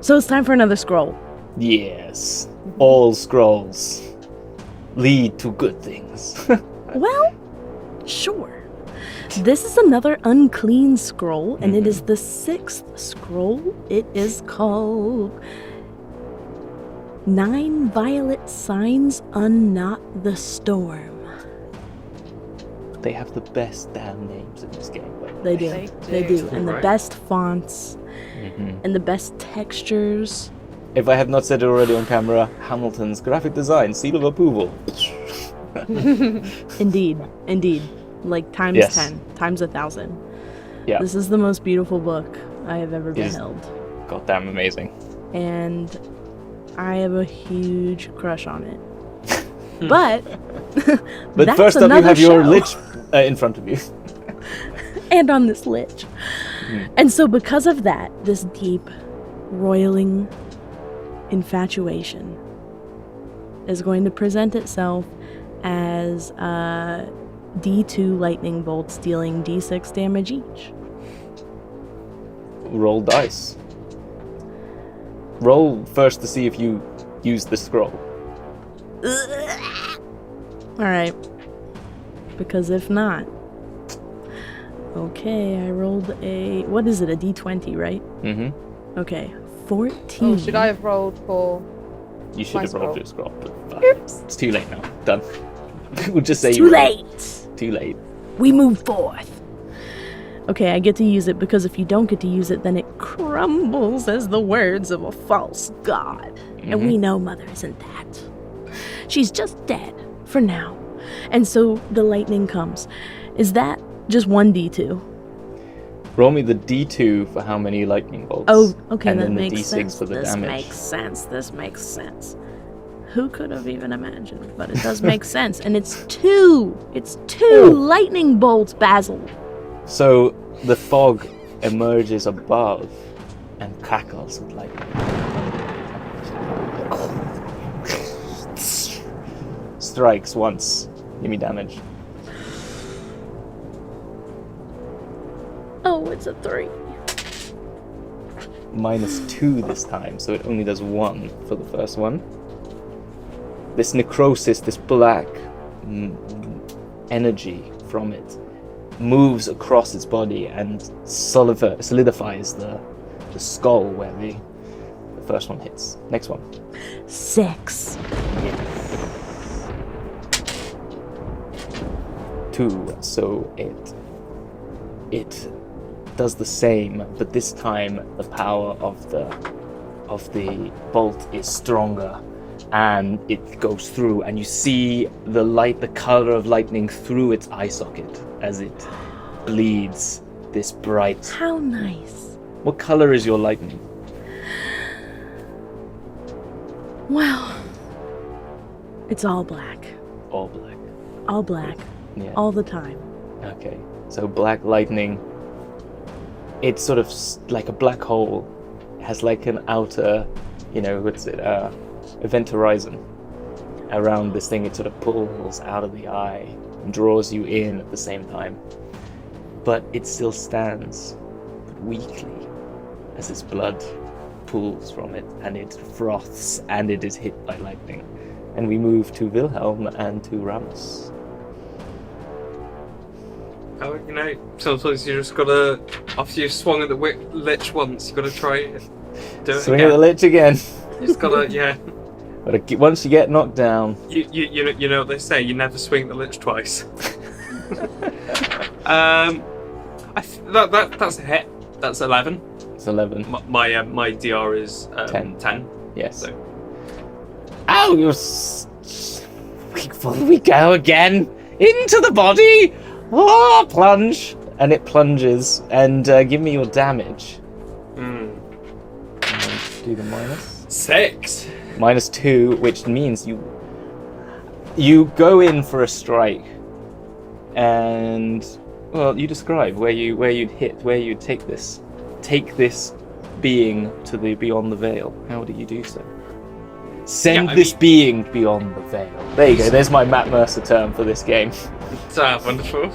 Speaker 5: So it's time for another scroll.
Speaker 1: Yes. All scrolls lead to good things.
Speaker 5: Well, sure. This is another unclean scroll, and it is the 6th scroll. It is called 9 Violet Signs Unknot the Storm.
Speaker 1: They have the best damn names in this game. By the
Speaker 5: They
Speaker 1: way.
Speaker 5: do. They do. And the
Speaker 4: Right.
Speaker 5: best fonts and the best textures.
Speaker 1: If I have not said it already on camera, Hamilton's graphic design, seal of approval.
Speaker 5: Indeed. Indeed. Like times
Speaker 1: Yes.
Speaker 5: 10, times 1,000.
Speaker 1: Yeah.
Speaker 5: This is the most beautiful book I have ever
Speaker 1: It is-
Speaker 5: beheld.
Speaker 1: Goddamn amazing.
Speaker 5: And I have a huge crush on it. But
Speaker 1: But
Speaker 5: that's
Speaker 1: first up, you
Speaker 5: another
Speaker 1: have your
Speaker 5: show.
Speaker 1: lich in front of you.
Speaker 5: And on this lich. And so because of that, this deep, roiling infatuation is going to present itself as D2 lightning bolts dealing D6 damage each.
Speaker 1: Roll dice. Roll first to see if you use the scroll.
Speaker 5: Alright. Because if not... Okay, I rolled a... What is it? A D20, right?
Speaker 1: Mm-hmm.
Speaker 5: Okay. 14.
Speaker 2: Oh, should I have rolled for...
Speaker 1: You should
Speaker 2: My
Speaker 1: have rolled
Speaker 2: scroll.
Speaker 1: your scroll. But fuck.
Speaker 2: Oops.
Speaker 1: It's too late now. Done. We'll just say
Speaker 5: Too
Speaker 1: you rolled.
Speaker 5: late!
Speaker 1: Too late.
Speaker 5: We move forth. Okay, I get to use it because if you don't get to use it, then it crumbles as the words of a false god. And we know Mother isn't that. She's just dead for now. And so the lightning comes. Is that just 1d2?
Speaker 1: Roll me the D2 for how many lightning bolts.
Speaker 5: Oh, okay,
Speaker 1: and
Speaker 5: that
Speaker 1: then the
Speaker 5: makes
Speaker 1: D6
Speaker 5: sense.
Speaker 1: for the
Speaker 5: This
Speaker 1: damage.
Speaker 5: makes sense. This makes sense. Who could have even imagined? But it does make sense. And it's 2! It's 2
Speaker 1: Ooh.
Speaker 5: lightning bolts, Basil.
Speaker 1: So the fog emerges above and crackles with lightning. Strikes once. Give me damage.
Speaker 5: Oh, it's a 3.
Speaker 1: -2 this time, so it only does 1 for the first one. This necrosis, this black energy from it, moves across its body and solidifies the skull where the first one hits. Next one.
Speaker 5: 6.
Speaker 1: 2, so it does the same, but this time the power of the bolt is stronger, and it goes through, and you see the color of lightning through its eye socket as it bleeds this bright.
Speaker 5: How nice.
Speaker 1: What color is your lightning?
Speaker 5: Well, it's all black.
Speaker 1: All black.
Speaker 5: All black.
Speaker 1: Yeah.
Speaker 5: All the time.
Speaker 1: Okay. So black lightning. It's sort of like a black hole. It has like an outer, what's it? Event horizon around this thing. It sort of pulls out of the eye and draws you in at the same time. But it still stands, but weakly, as its blood pools from it, and it froths, and it is hit by lightning. And we move to Wilhelm and to Rhamus.
Speaker 4: Oh, sometimes you just gotta, after you've swung at the lich once, you gotta try it. Do it
Speaker 1: Swing at the
Speaker 4: again.
Speaker 1: lich again.
Speaker 4: You just gotta, yeah.
Speaker 1: Once you get knocked down,
Speaker 4: You know what they say, you never swing at the lich twice. That's a hit. That's 11.
Speaker 1: it's 11.
Speaker 4: My DR is
Speaker 1: 10.
Speaker 4: 10.
Speaker 1: Yes.
Speaker 4: So
Speaker 1: Ow! We go again into the body. Oh, plunge, and it plunges. And give me your damage. And do the minus.
Speaker 4: 6.
Speaker 1: -2, which means you go in for a strike, and you describe where you'd hit, where you'd take this being to the beyond the veil. How do you do so? Send this being beyond the veil. There you go. There's my Matt Mercer term for this game.
Speaker 4: Wonderful.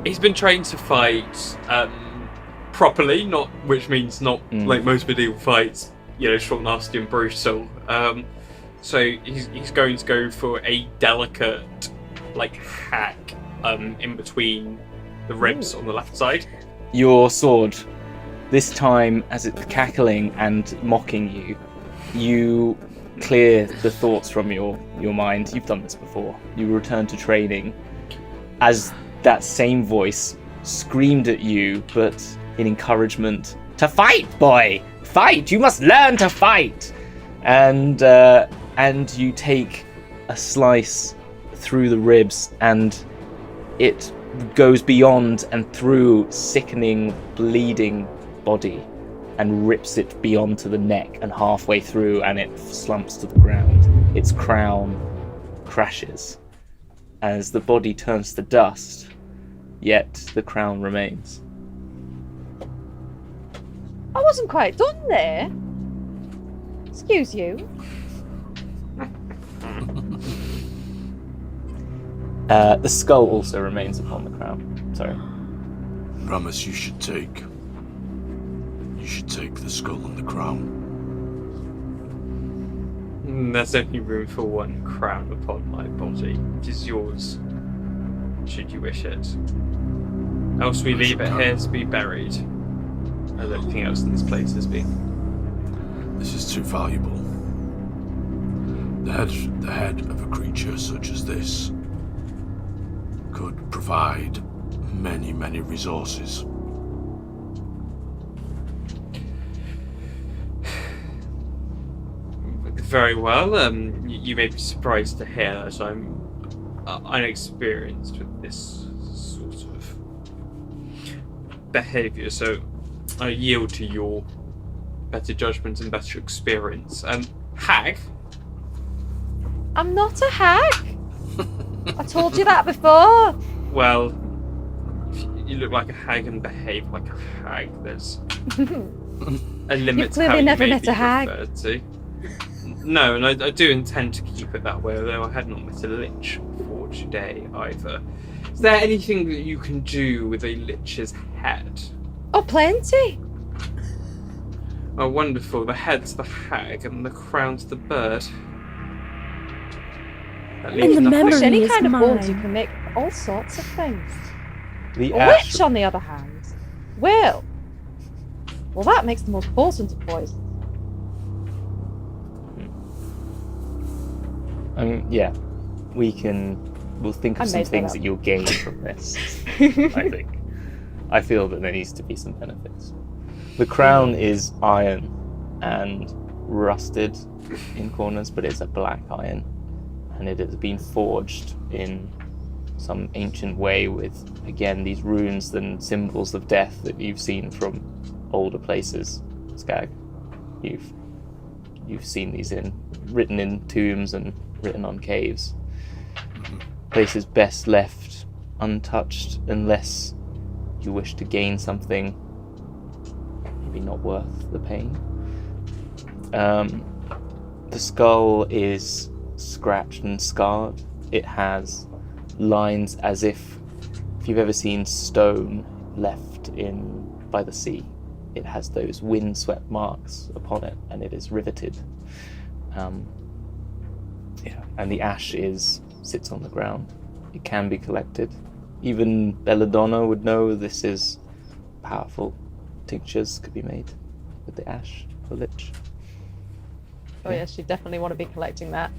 Speaker 4: He's been trained to fight properly, which means not like most medieval fights, short, nasty, and brutal. So he's going to go for a delicate, hack in between the ribs on the left side.
Speaker 1: Your sword, this time as it's cackling and mocking you clear the thoughts from your mind. You've done this before. You return to training as that same voice screamed at you, but in encouragement. To fight, boy! Fight! You must learn to fight! And you take a slice through the ribs, and it goes beyond and through sickening, bleeding body and rips it beyond to the neck and halfway through, and it slumps to the ground. Its crown crashes as the body turns to dust, yet the crown remains.
Speaker 2: I wasn't quite done there. Excuse you.
Speaker 1: The skull also remains upon the crown. Sorry.
Speaker 3: Rhamus, you should take the skull and the crown.
Speaker 4: There's only room for one crown upon my body. It is yours, should you wish it. Else we leave it here to be buried, as everything else in this place has been.
Speaker 3: This is too valuable. The head of a creature such as this could provide many, many resources.
Speaker 4: Very well. You may be surprised to hear that I'm unexperienced with this sort of behaviour, so I yield to your better judgment and better experience. Hag?
Speaker 2: I'm not a hag. I told you that before.
Speaker 4: Well, you look like a hag and behave like a hag. There's a limit
Speaker 2: You've
Speaker 4: to
Speaker 2: clearly
Speaker 4: how you
Speaker 2: never
Speaker 4: may
Speaker 2: met
Speaker 4: be
Speaker 2: a hag.
Speaker 4: referred to. No, and I do intend to keep it that way, although I had not met a lich before today either. Is there anything that you can do with a lich's head?
Speaker 2: Oh, plenty.
Speaker 4: Oh, wonderful. The head's the hag and the crown's the bird. That leaves
Speaker 5: the
Speaker 4: nothing.
Speaker 5: memory
Speaker 2: Gosh, any
Speaker 5: is
Speaker 2: kind of bones you
Speaker 5: mine.
Speaker 2: can make all sorts of things.
Speaker 1: The
Speaker 2: A
Speaker 1: ash.
Speaker 2: witch, on the other hand, well, that makes the most potent of poisons.
Speaker 1: Yeah, we'll think of
Speaker 2: I
Speaker 1: some
Speaker 2: made that
Speaker 1: things
Speaker 2: up.
Speaker 1: that you'll gain from this. I think. I feel that there needs to be some benefits. The crown is iron and rusted in corners, but it's a black iron, and it has been forged in some ancient way with, again, these runes and symbols of death that you've seen from older places. Skag, you've seen these written in tombs and written on caves. Places best left untouched unless you wish to gain something maybe not worth the pain. The skull is scratched and scarred. It has lines as if you've ever seen stone left by the sea. It has those wind-swept marks upon it, and it is riveted. And the ash sits on the ground. It can be collected. Even Belladonna would know this is powerful. Tinctures could be made with the ash for lich.
Speaker 2: Oh yes, you definitely want to be collecting that.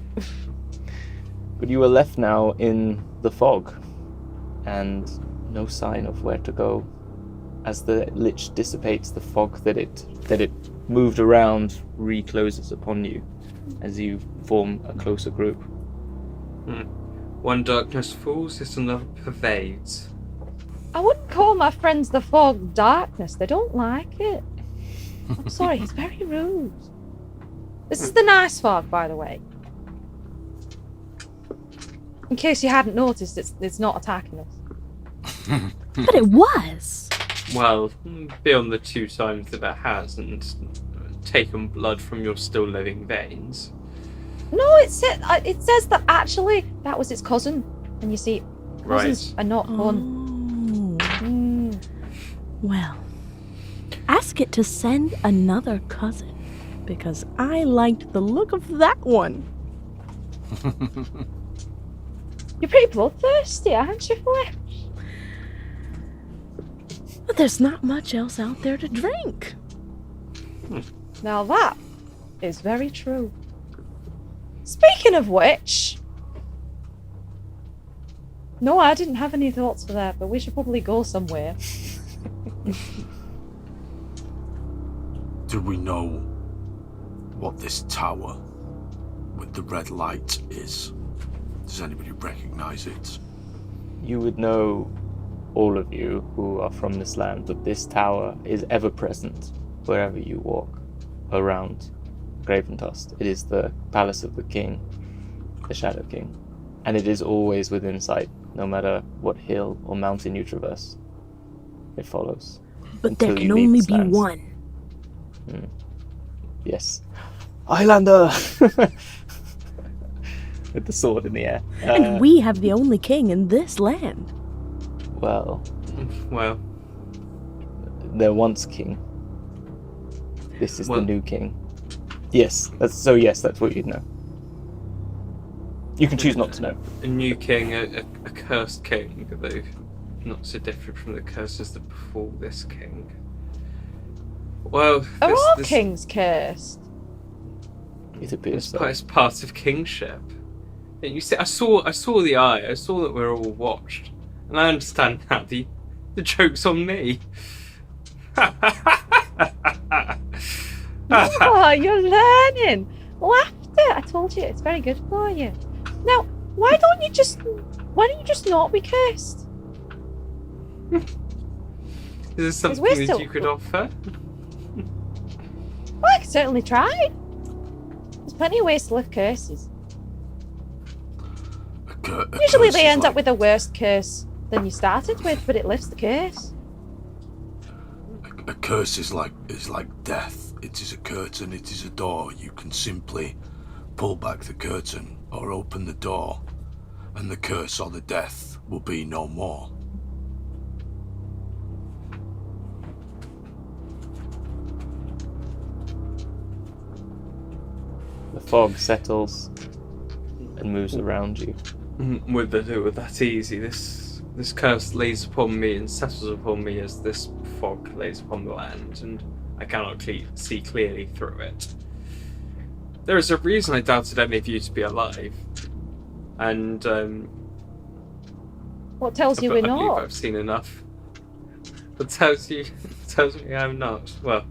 Speaker 1: But you are left now in the fog, and no sign of where to go. As the lich dissipates, the fog that it moved around recloses upon you as you form a closer group.
Speaker 4: One darkness falls, this another pervades.
Speaker 2: I wouldn't call my friends the fog darkness. They don't like it. I'm sorry, it's very rude. This is the nice fog, by the way. In case you hadn't noticed, it's not attacking us.
Speaker 5: But it was.
Speaker 4: Well, beyond the 2 times that it hasn't taken blood from your still living veins.
Speaker 2: No, it says that actually that was its cousin. And you see, cousins
Speaker 4: Right.
Speaker 2: are not fun.
Speaker 5: Well, ask it to send another cousin, because I liked the look of that one.
Speaker 2: You're pretty bloodthirsty, aren't you, Flesh?
Speaker 5: But there's not much else out there to drink.
Speaker 2: Now that is very true. Speaking of which... No, I didn't have any thoughts for that, but we should probably go somewhere.
Speaker 3: Do we know what this tower with the red light is? Does anybody recognize it?
Speaker 1: You would know, all of you who are from this land, that this tower is ever present wherever you walk around Graventost. It is the palace of the king, the Shadow King, and it is always within sight, no matter what hill or mountain you traverse. It follows.
Speaker 5: But there
Speaker 1: until
Speaker 5: can
Speaker 1: you leave
Speaker 5: only
Speaker 1: its
Speaker 5: be
Speaker 1: lands.
Speaker 5: one.
Speaker 1: Yes. Highlander! With the sword in the air.
Speaker 5: And we have the only king in this land.
Speaker 1: Well,
Speaker 4: Well,
Speaker 1: there once king. This is
Speaker 4: Well-
Speaker 1: the new king. Yes, that's what you'd know. You can choose not to know.
Speaker 4: a new king, a cursed king, though not so different from the curses that befall this king. Well,
Speaker 2: Are all
Speaker 4: this
Speaker 2: kings cursed?
Speaker 1: It appears so.
Speaker 4: it's part of kingship. And you see, I saw the eye. I saw that we're all watched, and I understand now. The joke's on me.
Speaker 2: Oh, you're learning. Laughter. I told you, it's very good for you. Now, why don't you just not be cursed?
Speaker 4: Is there something
Speaker 2: we're
Speaker 4: that
Speaker 2: still-
Speaker 4: you could offer?
Speaker 2: Well, I could certainly try. There's plenty of ways to lift curses.
Speaker 3: A
Speaker 2: Usually
Speaker 3: curse
Speaker 2: they
Speaker 3: is
Speaker 2: end
Speaker 3: like,
Speaker 2: up with a worse curse than you started with, but it lifts the curse.
Speaker 3: A curse is like death. It is a curtain, it is a door. You can simply pull back the curtain or open the door, and the curse or the death will be no more.
Speaker 1: The fog settles and moves around you.
Speaker 4: Would they do it that easy? This curse lays upon me and settles upon me as this fog lays upon the land, and I cannot see clearly through it. There is a reason I doubted any of you to be alive, and
Speaker 2: What tells you
Speaker 4: I
Speaker 2: we're
Speaker 4: believe
Speaker 2: not?
Speaker 4: I've seen enough. But tells me I'm not. Well,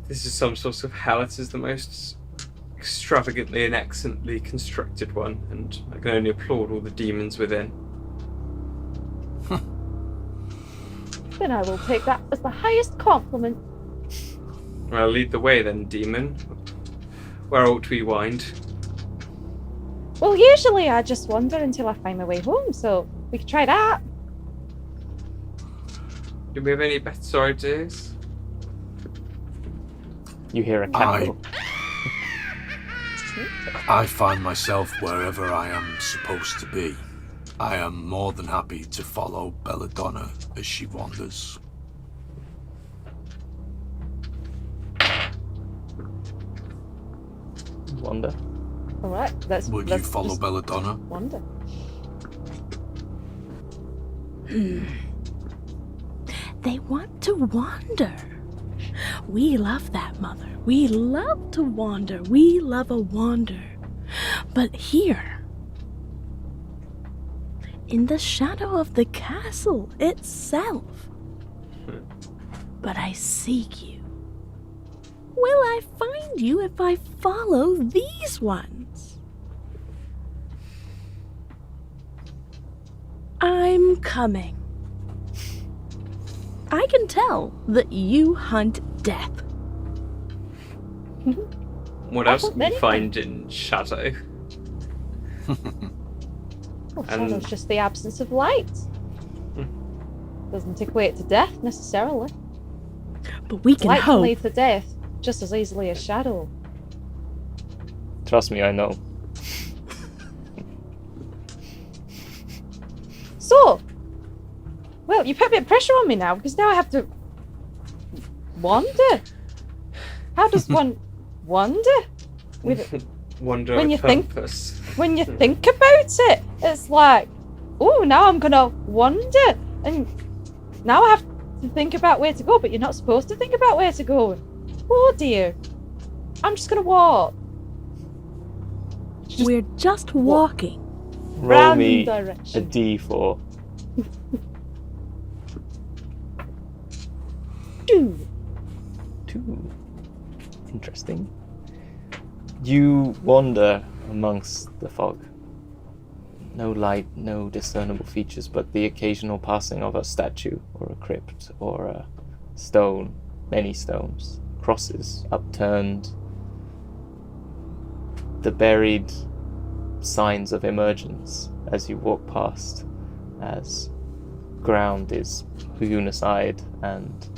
Speaker 4: this is some sort of hell. It is the most extravagantly and excellently constructed one, and I can only applaud all the demons within.
Speaker 2: Then I will take that as the highest compliment.
Speaker 4: Well, lead the way then, demon. Where ought we wind?
Speaker 2: Well, usually I just wander until I find my way home, so we could try that.
Speaker 4: Do we have any better ideas?
Speaker 1: You hear a cackle.
Speaker 3: I find myself wherever I am supposed to be. I am more than happy to follow Belladonna as she wanders.
Speaker 1: Wander.
Speaker 2: All right, let's.
Speaker 3: Would you follow Belladonna?
Speaker 2: Wander.
Speaker 5: They want to wander. We love that, Mother. We love to wander. We love a wander. But here, in the shadow of the castle itself, but I seek you. Will I find you if I follow these ones? I'm coming. I can tell that you hunt death.
Speaker 4: What
Speaker 2: I
Speaker 4: else
Speaker 2: thought
Speaker 4: can we
Speaker 2: anything.
Speaker 4: find in shadow?
Speaker 2: Well,
Speaker 4: And-
Speaker 2: shadow's just the absence of light. Doesn't equate to death necessarily.
Speaker 5: But we can
Speaker 2: Light can
Speaker 5: hope.
Speaker 2: lead to death just as easily as shadow.
Speaker 1: Trust me, I know.
Speaker 2: So, well, you put a bit of pressure on me now, because now I have to wander. How does one wander?
Speaker 4: Wonder
Speaker 2: when
Speaker 4: of
Speaker 2: you think-
Speaker 4: purpose.
Speaker 2: When you think about it, it's like, oh, now I'm gonna wander, and now I have to think about where to go, but you're not supposed to think about where to go. Oh dear. I'm just gonna walk.
Speaker 5: We're just walking.
Speaker 1: Roll
Speaker 2: Random
Speaker 1: me a
Speaker 2: direction.
Speaker 1: d4.
Speaker 2: Dude.
Speaker 1: 2. Interesting. You wander amongst the fog. No light, no discernible features, but the occasional passing of a statue or a crypt or a stone, many stones, crosses upturned, the buried signs of emergence as you walk past, as ground is hewn-aside and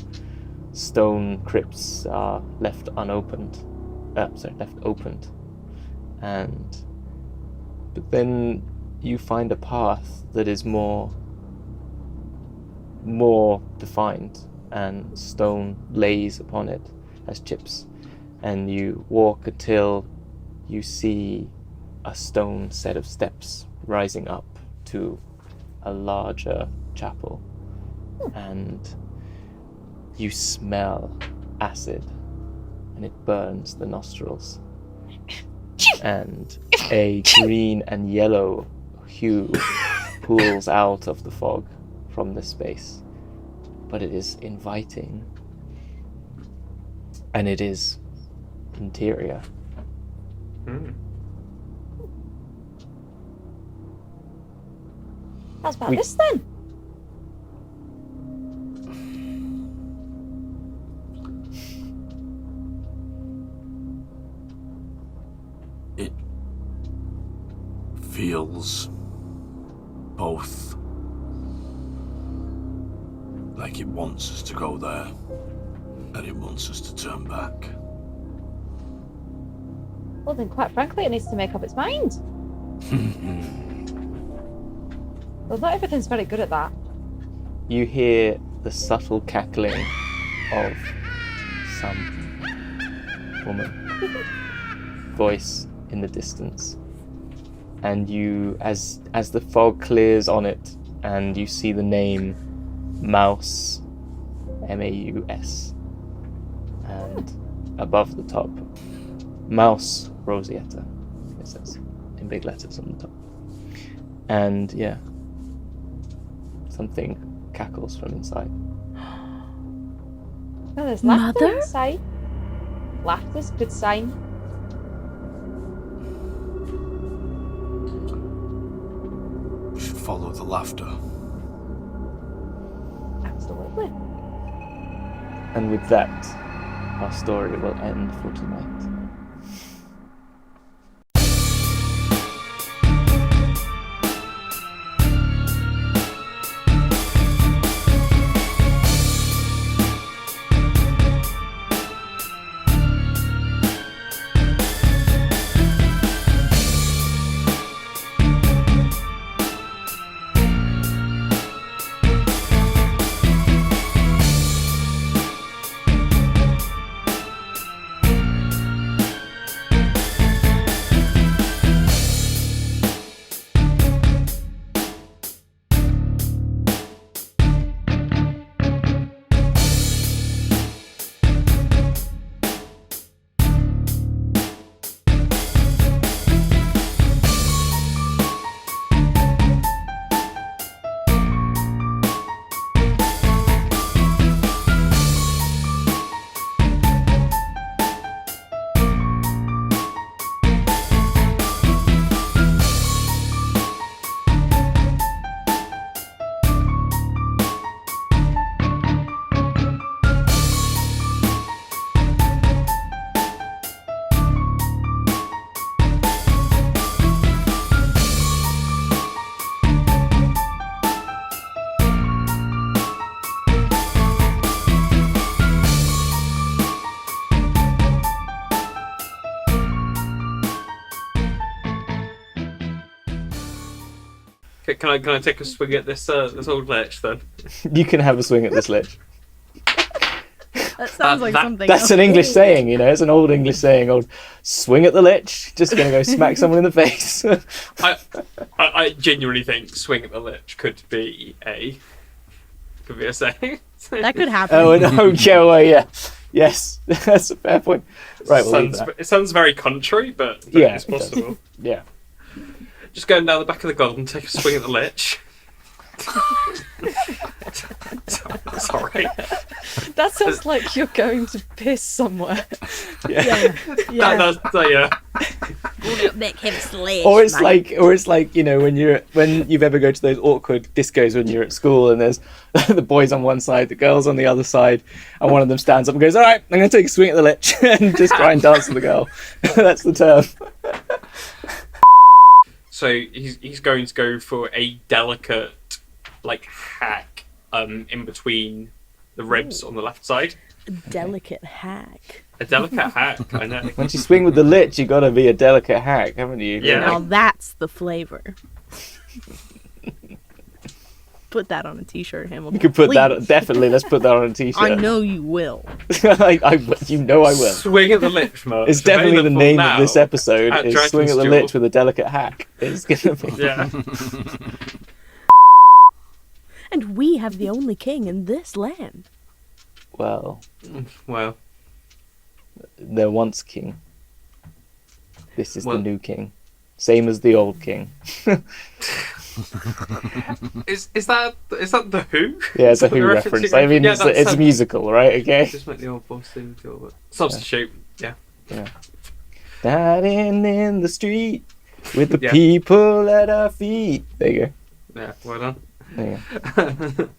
Speaker 1: stone crypts are left opened, but then you find a path that is more defined, and stone lays upon it as chips, and you walk until you see a stone set of steps rising up to a larger chapel, and you smell acid, and it burns the nostrils, and a green and yellow hue pools out of the fog from this space, but it is inviting, and it is interior.
Speaker 2: How's about this then?
Speaker 3: It feels both like it wants us to go there and it wants us to turn back.
Speaker 2: Well, then, quite frankly, it needs to make up its mind. Well, not everything's very good at that.
Speaker 1: You hear the subtle cackling of some woman voice in the distance, and you, as the fog clears on it, and you see the name Mouse, Maus, and above the top, Mouse Rosietta, it says in big letters on the top, and yeah, something cackles from inside.
Speaker 2: Oh, there's laughter
Speaker 5: Mother?
Speaker 2: inside. Laughter's a good sign.
Speaker 3: We should follow the laughter.
Speaker 2: Absolutely.
Speaker 1: And with that, our story will end for tonight.
Speaker 4: Can I take a swing at this old lich then?
Speaker 1: You can have a swing at this lich.
Speaker 5: That sounds like something.
Speaker 1: That's
Speaker 5: else.
Speaker 1: an English saying, it's an old English saying. Old swing at the lich. Just gonna go smack someone in the face.
Speaker 4: I genuinely think swing at the lich could be a saying.
Speaker 5: That could happen.
Speaker 1: Oh no, yeah. Yes, that's a fair point. Right, we'll leave that.
Speaker 4: It sounds very country, but
Speaker 1: Yeah,
Speaker 4: it's
Speaker 1: it does.
Speaker 4: possible.
Speaker 1: Yeah.
Speaker 4: Just going down the back of the garden, take a swing at the lich. Sorry.
Speaker 2: That sounds like you're going to piss somewhere.
Speaker 5: Yeah.
Speaker 6: Make him sledge.
Speaker 1: Or it's like when you've ever go to those awkward discos when you're at school and there's the boys on one side, the girls on the other side, and one of them stands up and goes, "All right, I'm going to take a swing at the lich," and just try and dance with the girl. That's the term.
Speaker 4: So he's going to go for a delicate hack in between the ribs on the left side.
Speaker 5: A delicate hack.
Speaker 4: A delicate hack, I know.
Speaker 1: Once you swing with the lich, you got to be a delicate hack, haven't you?
Speaker 4: Yeah.
Speaker 5: Now that's the flavor. Put that on a t-shirt, Hamilton.
Speaker 1: You could put that
Speaker 5: please.
Speaker 1: definitely. Let's put that on a t-shirt.
Speaker 5: I know you will.
Speaker 1: I will.
Speaker 4: Swing at the lich, Mark.
Speaker 1: It's definitely the
Speaker 4: Available
Speaker 1: name
Speaker 4: now
Speaker 1: of this episode.
Speaker 4: at
Speaker 1: Is
Speaker 4: Dragon's
Speaker 1: swing at the
Speaker 4: Duel.
Speaker 1: lich with a delicate hack. It's gonna be.
Speaker 4: Yeah.
Speaker 5: And we have the only king in this land.
Speaker 1: Well,
Speaker 4: Well,
Speaker 1: there once king. This is
Speaker 4: Well-
Speaker 1: the new king. Same as the old king.
Speaker 4: is that the Who?
Speaker 1: Yeah, it's a
Speaker 4: Is that
Speaker 1: Who
Speaker 4: the
Speaker 1: reference.
Speaker 4: you're
Speaker 1: I mean,
Speaker 4: yeah,
Speaker 1: it's
Speaker 4: that's
Speaker 1: a musical, right? Okay.
Speaker 4: Just make the old boss thing feel it. Substitute. Yeah.
Speaker 1: Standing in the street with the
Speaker 4: Yeah.
Speaker 1: people at our feet. There you go.
Speaker 4: Yeah. Well done.
Speaker 1: There you go.